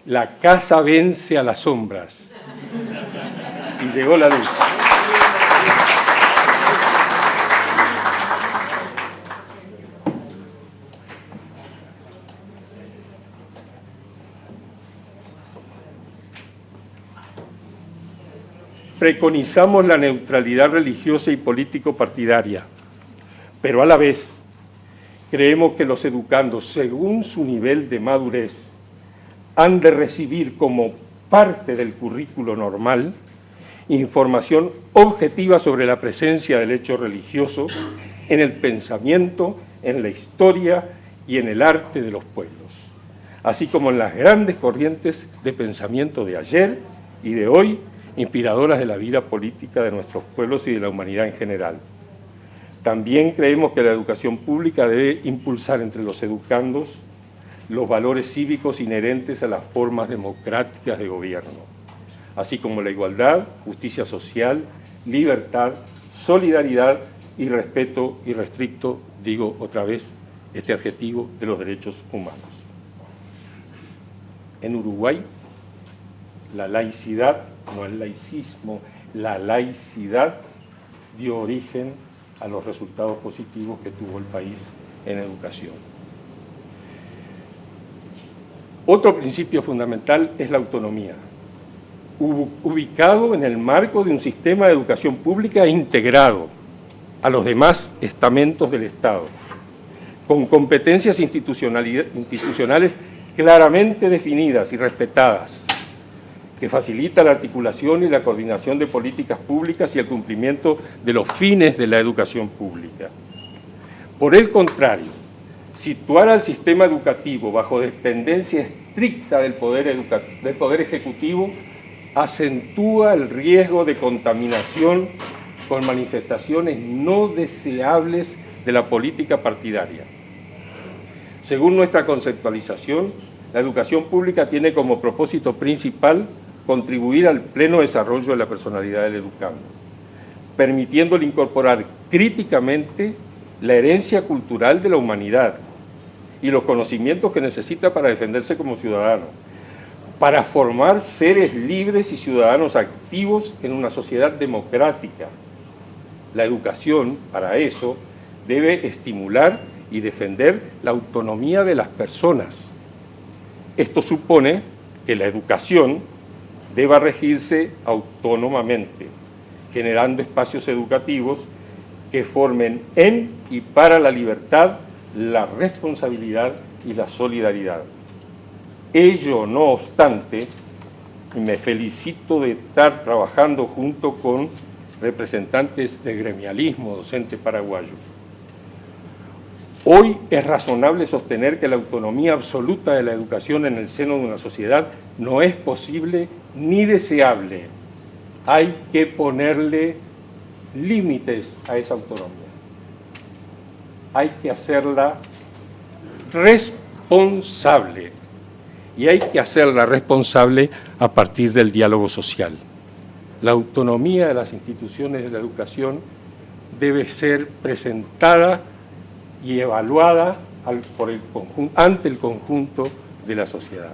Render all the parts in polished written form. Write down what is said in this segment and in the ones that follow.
La casa vence a las sombras. Y llegó la luz. Preconizamos la neutralidad religiosa y político-partidaria, pero a la vez creemos que los educandos, según su nivel de madurez, han de recibir como parte del currículo normal información objetiva sobre la presencia del hecho religioso en el pensamiento, en la historia y en el arte de los pueblos, así como en las grandes corrientes de pensamiento de ayer y de hoy, inspiradoras de la vida política de nuestros pueblos y de la humanidad en general. También creemos que la educación pública debe impulsar entre los educandos los valores cívicos inherentes a las formas democráticas de gobierno, así como la igualdad, justicia social, libertad, solidaridad y respeto irrestricto, digo otra vez este adjetivo, de los derechos humanos. En Uruguay, la laicidad, no el laicismo, la laicidad dio origen a los resultados positivos que tuvo el país en educación. Otro principio fundamental es la autonomía, ubicado en el marco de un sistema de educación pública integrado a los demás estamentos del Estado, con competencias institucionales claramente definidas y respetadas, que facilita la articulación y la coordinación de políticas públicas y el cumplimiento de los fines de la educación pública. Por el contrario, situar al sistema educativo bajo dependencia estricta del poder ejecutivo acentúa el riesgo de contaminación con manifestaciones no deseables de la política partidaria. Según nuestra conceptualización, la educación pública tiene como propósito principal contribuir al pleno desarrollo de la personalidad del educando, permitiéndole incorporar críticamente la herencia cultural de la humanidad y los conocimientos que necesita para defenderse como ciudadano, para formar seres libres y ciudadanos activos en una sociedad democrática. La educación, para eso, debe estimular y defender la autonomía de las personas. Esto supone que la educación deba regirse autónomamente, generando espacios educativos que formen en y para la libertad, la responsabilidad y la solidaridad. Ello, no obstante, me felicito de estar trabajando junto con representantes del gremialismo docente paraguayo. Hoy es razonable sostener que la autonomía absoluta de la educación en el seno de una sociedad no es posible ni deseable. Hay que ponerle límites a esa autonomía. Hay que hacerla responsable y hay que hacerla responsable a partir del diálogo social. La autonomía de las instituciones de la educación debe ser presentada y evaluada ante el conjunto de la sociedad.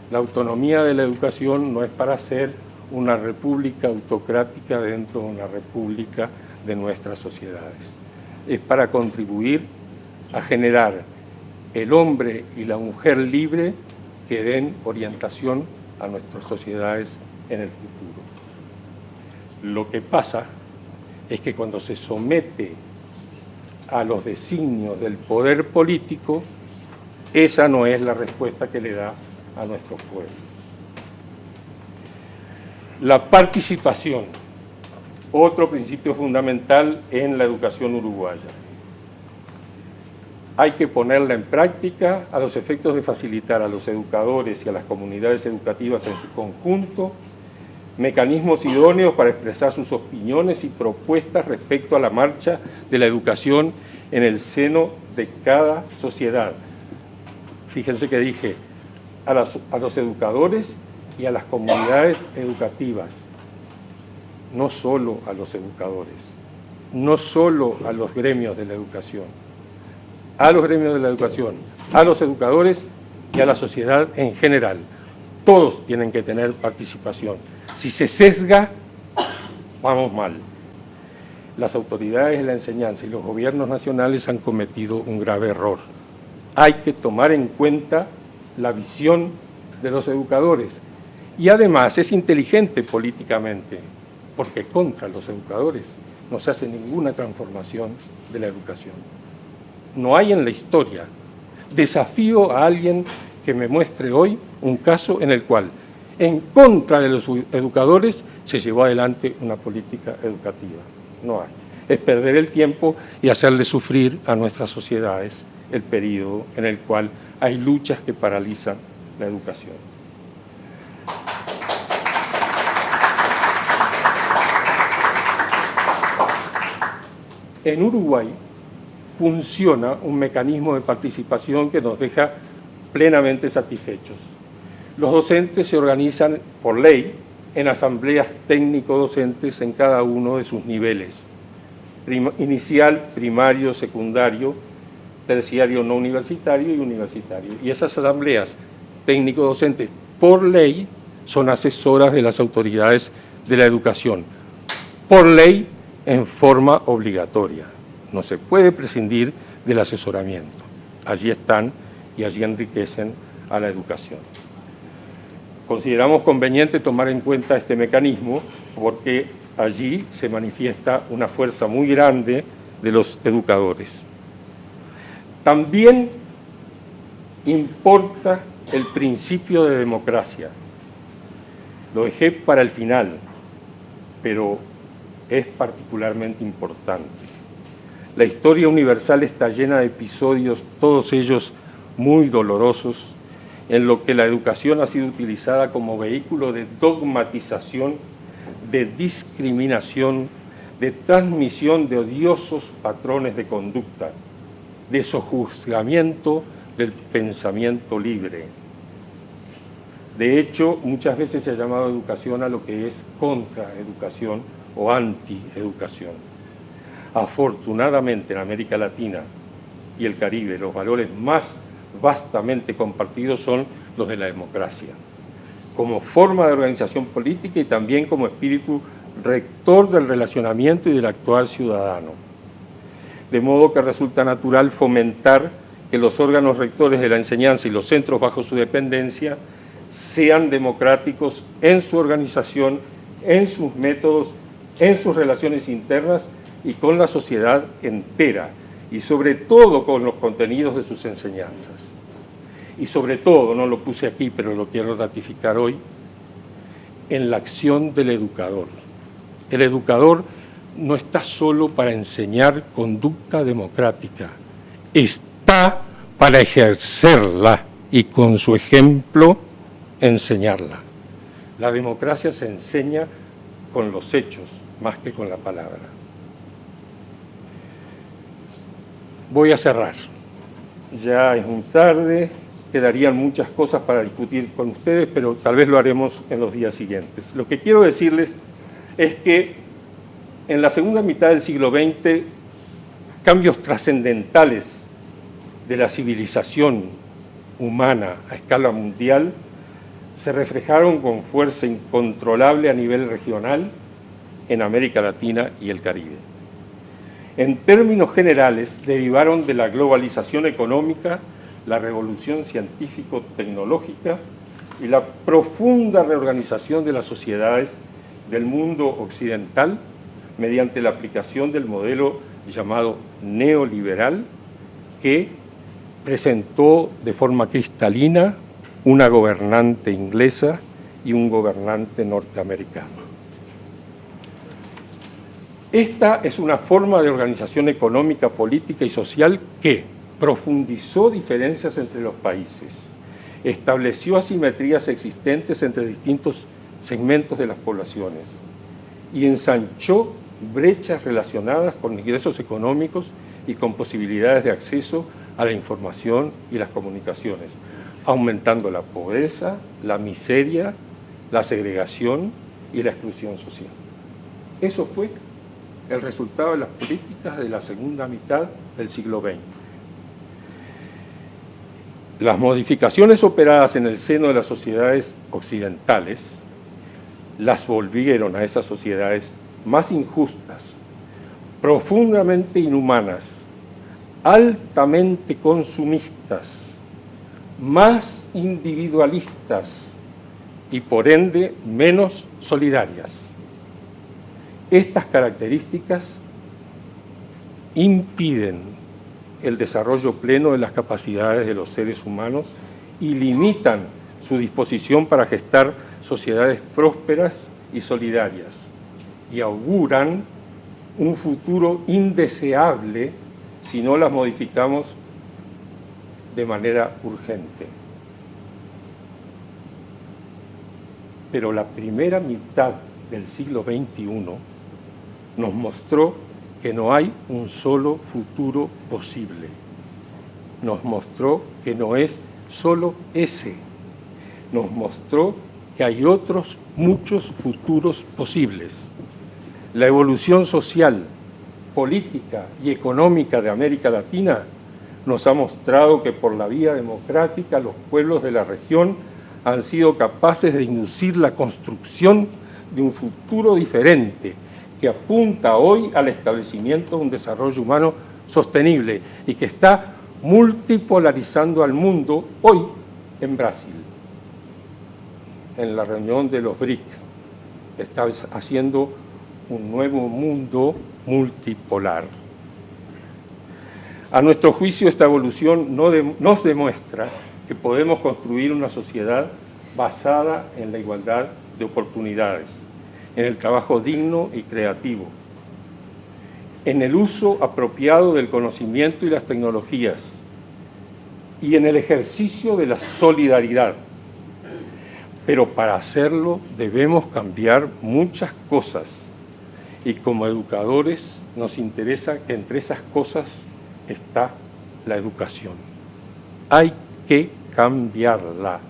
La autonomía de la educación no es para ser una república autocrática dentro de una república de nuestras sociedades. Es para contribuir a generar el hombre y la mujer libre que den orientación a nuestras sociedades en el futuro. Lo que pasa es que cuando se somete a los designios del poder político, esa no es la respuesta que le da a nuestros pueblos. La participación, otro principio fundamental en la educación uruguaya. Hay que ponerla en práctica a los efectos de facilitar a los educadores y a las comunidades educativas en su conjunto mecanismos idóneos para expresar sus opiniones y propuestas respecto a la marcha de la educación en el seno de cada sociedad. Fíjense que dije a los educadores y a las comunidades educativas, no solo a los educadores, no solo a los gremios de la educación, a los gremios de la educación, a los educadores y a la sociedad en general, Todos tienen que tener participación. Si se sesga, vamos mal. Las autoridades de la enseñanza y los gobiernos nacionales han cometido un grave error. Hay que tomar en cuenta la visión de los educadores. Y además es inteligente políticamente, porque contra los educadores no se hace ninguna transformación de la educación. No hay en la historia. Desafío a alguien que me muestre hoy un caso en el cual, en contra de los educadores, se llevó adelante una política educativa. No hay. Es perder el tiempo y hacerle sufrir a nuestras sociedades el periodo en el cual hay luchas que paralizan la educación. En Uruguay funciona un mecanismo de participación que nos deja plenamente satisfechos. Los docentes se organizan por ley en asambleas técnico-docentes en cada uno de sus niveles: inicial, primario, secundario, terciario no universitario y universitario. Y esas asambleas técnico-docentes por ley son asesoras de las autoridades de la educación, por ley en forma obligatoria. No se puede prescindir del asesoramiento. Allí están y allí enriquecen a la educación. Consideramos conveniente tomar en cuenta este mecanismo porque allí se manifiesta una fuerza muy grande de los educadores. También importa el principio de democracia. Lo dejé para el final, pero es particularmente importante. La historia universal está llena de episodios, todos ellos muy dolorosos, en lo que la educación ha sido utilizada como vehículo de dogmatización, de discriminación, de transmisión de odiosos patrones de conducta, de sojuzgamiento del pensamiento libre. De hecho, muchas veces se ha llamado educación a lo que es contraeducación o antieducación. Afortunadamente, en América Latina y el Caribe, los valores más vastamente compartidos son los de la democracia, como forma de organización política y también como espíritu rector del relacionamiento y del actuar ciudadano. De modo que resulta natural fomentar que los órganos rectores de la enseñanza y los centros bajo su dependencia sean democráticos en su organización, en sus métodos, en sus relaciones internas y con la sociedad entera, y sobre todo con los contenidos de sus enseñanzas. Y sobre todo, no lo puse aquí, pero lo quiero ratificar hoy, en la acción del educador. El educador no está solo para enseñar conducta democrática, está para ejercerla y con su ejemplo enseñarla. La democracia se enseña con los hechos más que con la palabra. Voy a cerrar. Ya es muy tarde, quedarían muchas cosas para discutir con ustedes, pero tal vez lo haremos en los días siguientes. Lo que quiero decirles es que en la segunda mitad del siglo XX, cambios trascendentales de la civilización humana a escala mundial se reflejaron con fuerza incontrolable a nivel regional en América Latina y el Caribe. En términos generales, derivaron de la globalización económica, la revolución científico-tecnológica y la profunda reorganización de las sociedades del mundo occidental mediante la aplicación del modelo llamado neoliberal, que presentó de forma cristalina una gobernante inglesa y un gobernante norteamericano. Esta es una forma de organización económica, política y social que profundizó diferencias entre los países, estableció asimetrías existentes entre distintos segmentos de las poblaciones y ensanchó brechas relacionadas con ingresos económicos y con posibilidades de acceso a la información y las comunicaciones, aumentando la pobreza, la miseria, la segregación y la exclusión social. Eso fue el resultado de las políticas de la segunda mitad del siglo XX. Las modificaciones operadas en el seno de las sociedades occidentales las volvieron a esas sociedades más injustas, profundamente inhumanas, altamente consumistas, más individualistas y por ende menos solidarias. Estas características impiden el desarrollo pleno de las capacidades de los seres humanos y limitan su disposición para gestar sociedades prósperas y solidarias, y auguran un futuro indeseable si no las modificamos de manera urgente. Pero la primera mitad del siglo XXI nos mostró que no hay un solo futuro posible. Nos mostró que no es solo ese. Nos mostró que hay otros muchos futuros posibles. La evolución social, política y económica de América Latina nos ha mostrado que por la vía democrática los pueblos de la región han sido capaces de inducir la construcción de un futuro diferente que apunta hoy al establecimiento de un desarrollo humano sostenible y que está multipolarizando al mundo hoy en Brasil, en la reunión de los BRIC, que está haciendo un nuevo mundo multipolar. A nuestro juicio, esta evolución nos demuestra que podemos construir una sociedad basada en la igualdad de oportunidades, en el trabajo digno y creativo, en el uso apropiado del conocimiento y las tecnologías, y en el ejercicio de la solidaridad. Pero para hacerlo debemos cambiar muchas cosas, y como educadores nos interesa que entre esas cosas está la educación. Hay que cambiarla.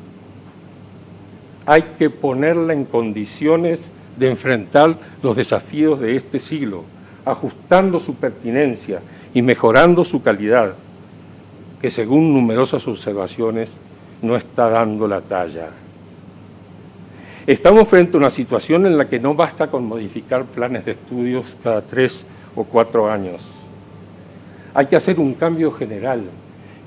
Hay que ponerla en condiciones de enfrentar los desafíos de este siglo, ajustando su pertinencia y mejorando su calidad, que según numerosas observaciones no está dando la talla. Estamos frente a una situación en la que no basta con modificar planes de estudios cada 3 o 4 años. Hay que hacer un cambio general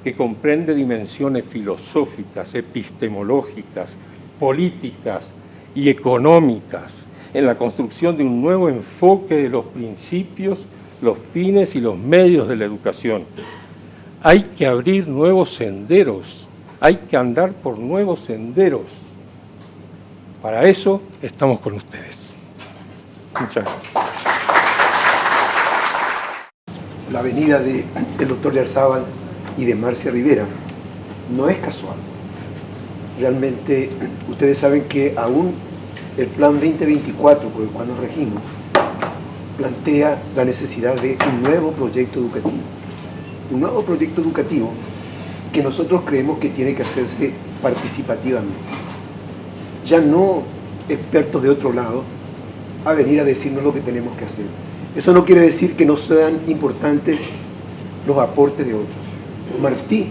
que comprende dimensiones filosóficas, epistemológicas, políticas y económicas en la construcción de un nuevo enfoque de los principios, los fines y los medios de la educación. Hay que abrir nuevos senderos, hay que andar por nuevos senderos. Para eso estamos con ustedes. Muchas gracias. La venida del doctor Yarzábal y de Marcia Rivera no es casual. Realmente ustedes saben que aún el Plan 2024 por el cual nos regimos plantea la necesidad de un nuevo proyecto educativo. Un nuevo proyecto educativo que nosotros creemos que tiene que hacerse participativamente. Ya no expertos de otro lado a venir a decirnos lo que tenemos que hacer. Eso no quiere decir que no sean importantes los aportes de otros. Martí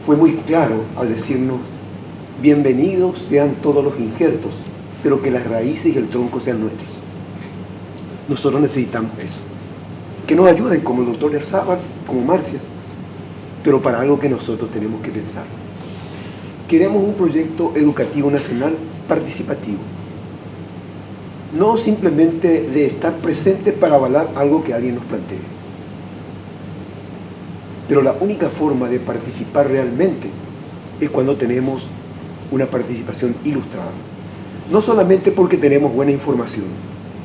fue muy claro al decirnos: bienvenidos sean todos los injertos, pero que las raíces y el tronco sean nuestros. Nosotros necesitamos eso. Que nos ayuden como el doctor Yarzábal, como Marcia, pero para algo que nosotros tenemos que pensar. Queremos un proyecto educativo nacional participativo. No simplemente de estar presentes para avalar algo que alguien nos plantee. Pero la única forma de participar realmente es cuando tenemos una participación ilustrada. No solamente porque tenemos buena información,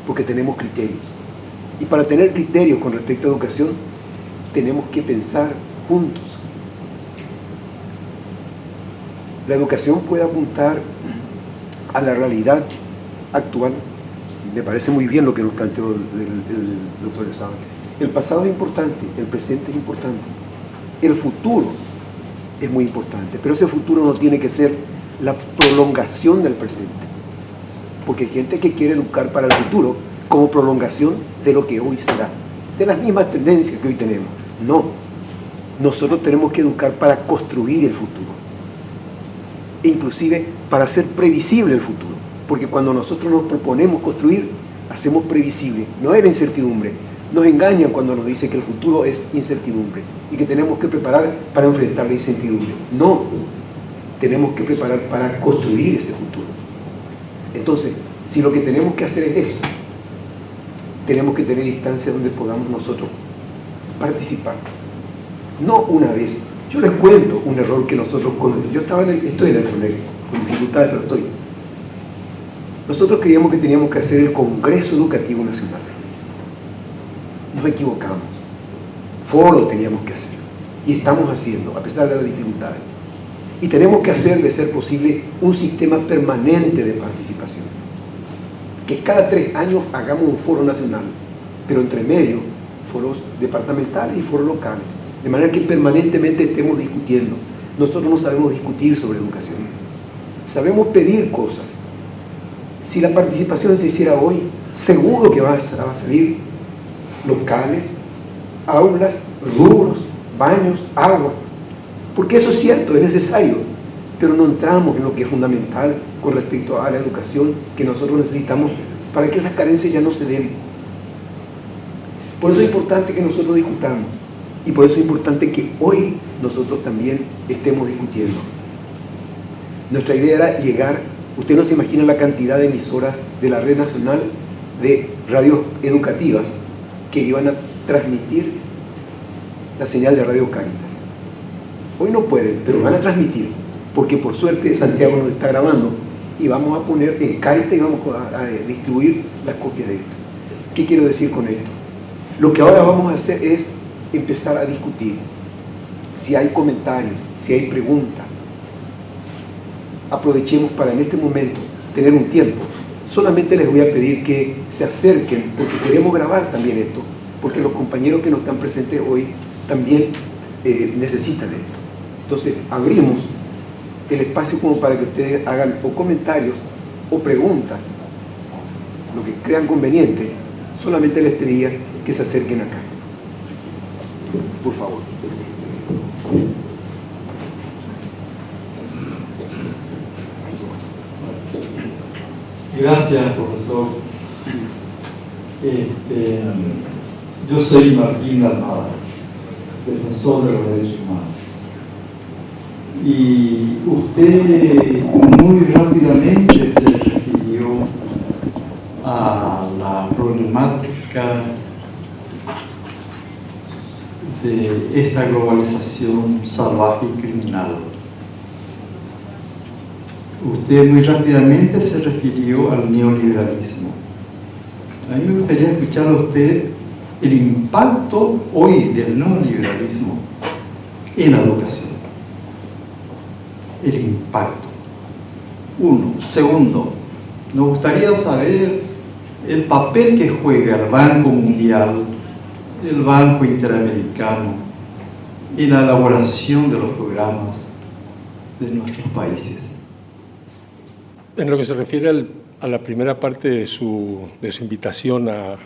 porque tenemos criterios. Y para tener criterios con respecto a educación, tenemos que pensar juntos. La educación puede apuntar a la realidad actual. Me parece muy bien lo que nos planteó el doctor Yarzábal. El pasado es importante, el presente es importante. El futuro es muy importante, pero ese futuro no tiene que ser la prolongación del presente. Porque hay gente que quiere educar para el futuro como prolongación de lo que hoy será, de las mismas tendencias que hoy tenemos. No, nosotros tenemos que educar para construir el futuro. e inclusive para hacer previsible el futuro. Porque cuando nosotros nos proponemos construir, hacemos previsible, no era incertidumbre. Nos engañan cuando nos dicen que el futuro es incertidumbre y que tenemos que preparar para enfrentar la incertidumbre. No, tenemos que preparar para construir ese futuro. Entonces, si lo que tenemos que hacer es eso, tenemos que tener instancias donde podamos nosotros participar. No una vez. Yo les cuento un error que nosotros conocemos. Yo estoy en el colegio, con dificultades, pero estoy. Nosotros creíamos que teníamos que hacer el Congreso Educativo Nacional. Nos equivocamos. Foro teníamos que hacer. Y estamos haciendo, a pesar de las dificultades. Y tenemos que hacer, de ser posible, un sistema permanente de participación. Que cada 3 años hagamos un foro nacional, pero entre medio, foros departamentales y foros locales. De manera que permanentemente estemos discutiendo. Nosotros no sabemos discutir sobre educación. Sabemos pedir cosas. Si la participación se hiciera hoy, seguro que va a salir locales, aulas, rubros, baños, agua. Porque eso es cierto, es necesario. Pero no entramos en lo que es fundamental con respecto a la educación que nosotros necesitamos para que esas carencias ya no se den. Por eso es importante que nosotros discutamos. Y por eso es importante que hoy nosotros también estemos discutiendo. Nuestra idea era llegar, usted no se imagina la cantidad de emisoras de la Red Nacional de Radios Educativas que iban a transmitir la señal de Radio Cáritas. Hoy no pueden, pero van a transmitir, porque por suerte Santiago nos está grabando y vamos a poner en Cáritas y vamos a distribuir las copias de esto. ¿Qué quiero decir con esto? Lo que ahora vamos a hacer es empezar a discutir. Si hay comentarios, si hay preguntas, aprovechemos para en este momento tener un tiempo. Solamente les voy a pedir que se acerquen, porque queremos grabar también esto, porque los compañeros que no están presentes hoy también necesitan esto. Entonces, abrimos el espacio como para que ustedes hagan o comentarios o preguntas, lo que crean conveniente. Solamente les pediría que se acerquen acá. Por favor. Gracias, profesor. Yo soy Martín Almada, defensor de los derechos humanos. Y usted muy rápidamente se refirió a la problemática de esta globalización salvaje y criminal. Usted muy rápidamente se refirió al neoliberalismo. A mí me gustaría escuchar a usted el impacto hoy del neoliberalismo en la educación. El impacto. Uno. Segundo, nos gustaría saber el papel que juega el Banco Mundial, el Banco Interamericano en la elaboración de los programas de nuestros países. En lo que se refiere a la primera parte de su invitación a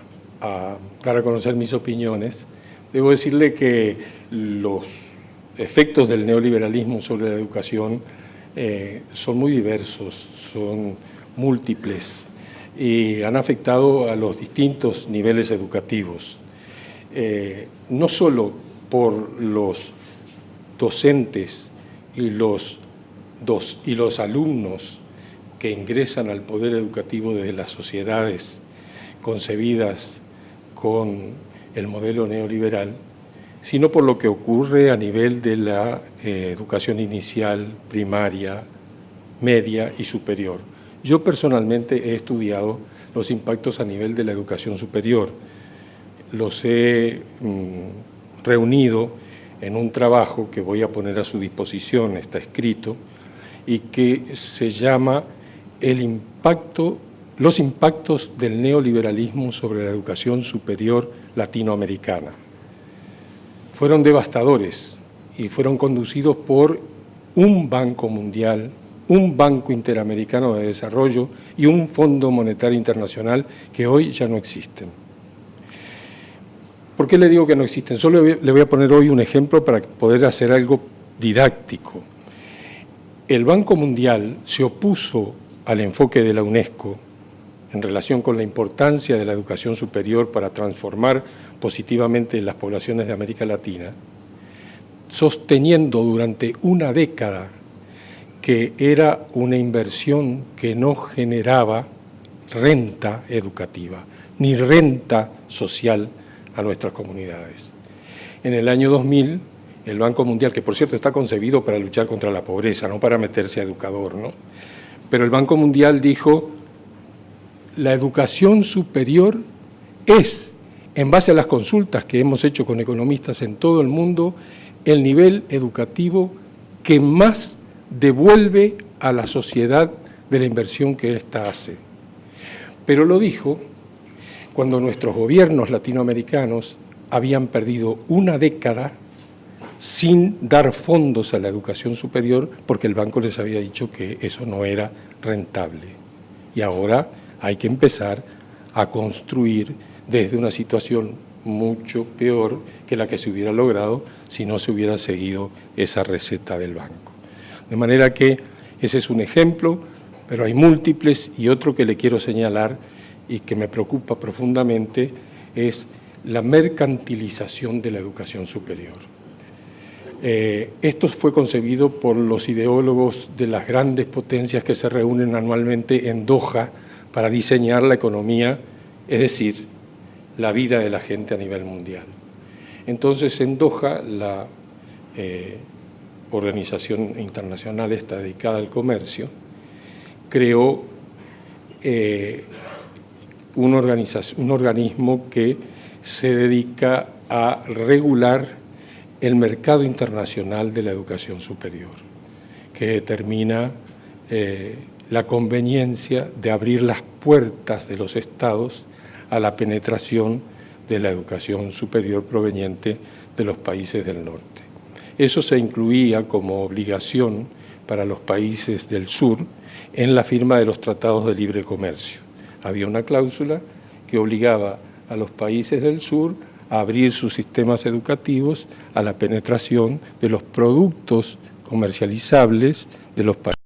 dar a conocer mis opiniones, debo decirle que los efectos del neoliberalismo sobre la educación son muy diversos, son múltiples y han afectado a los distintos niveles educativos. No solo por los docentes y los alumnos que ingresan al poder educativo desde las sociedades concebidas con el modelo neoliberal, sino por lo que ocurre a nivel de la educación inicial, primaria, media y superior. Yo personalmente he estudiado los impactos a nivel de la educación superior. Los he reunido en un trabajo que voy a poner a su disposición, está escrito, y que se llama los impactos del neoliberalismo sobre la educación superior latinoamericana. Fueron devastadores y fueron conducidos por un Banco Mundial, un Banco Interamericano de Desarrollo y un Fondo Monetario Internacional que hoy ya no existen. ¿Por qué le digo que no existen? Solo le voy a poner hoy un ejemplo para poder hacer algo didáctico. el Banco Mundial se opuso al enfoque de la UNESCO en relación con la importancia de la educación superior para transformar positivamente las poblaciones de América Latina, sosteniendo durante una década que era una inversión que no generaba renta educativa ni renta social a nuestras comunidades. En el año 2000, el Banco Mundial, que por cierto está concebido para luchar contra la pobreza, no para meterse a educador, ¿no? Pero el Banco Mundial dijo: la educación superior es, en base a las consultas que hemos hecho con economistas en todo el mundo, el nivel educativo que más devuelve a la sociedad de la inversión que ésta hace. Pero lo dijo cuando nuestros gobiernos latinoamericanos habían perdido una década sin dar fondos a la educación superior porque el banco les había dicho que eso no era rentable. Y ahora hay que empezar a construir desde una situación mucho peor que la que se hubiera logrado si no se hubiera seguido esa receta del banco. De manera que ese es un ejemplo, pero hay múltiples, y otro que le quiero señalar y que me preocupa profundamente es la mercantilización de la educación superior. Esto fue concebido por los ideólogos de las grandes potencias que se reúnen anualmente en Doha para diseñar la economía, es decir, la vida de la gente a nivel mundial. Entonces, en Doha, la organización internacional está dedicada al comercio, creó un organismo que se dedica a regular el mercado internacional de la educación superior, que determina la conveniencia de abrir las puertas de los estados a la penetración de la educación superior proveniente de los países del norte. Eso se incluía como obligación para los países del sur en la firma de los tratados de libre comercio. Había una cláusula que obligaba a los países del sur a abrir sus sistemas educativos a la penetración de los productos comercializables de los países.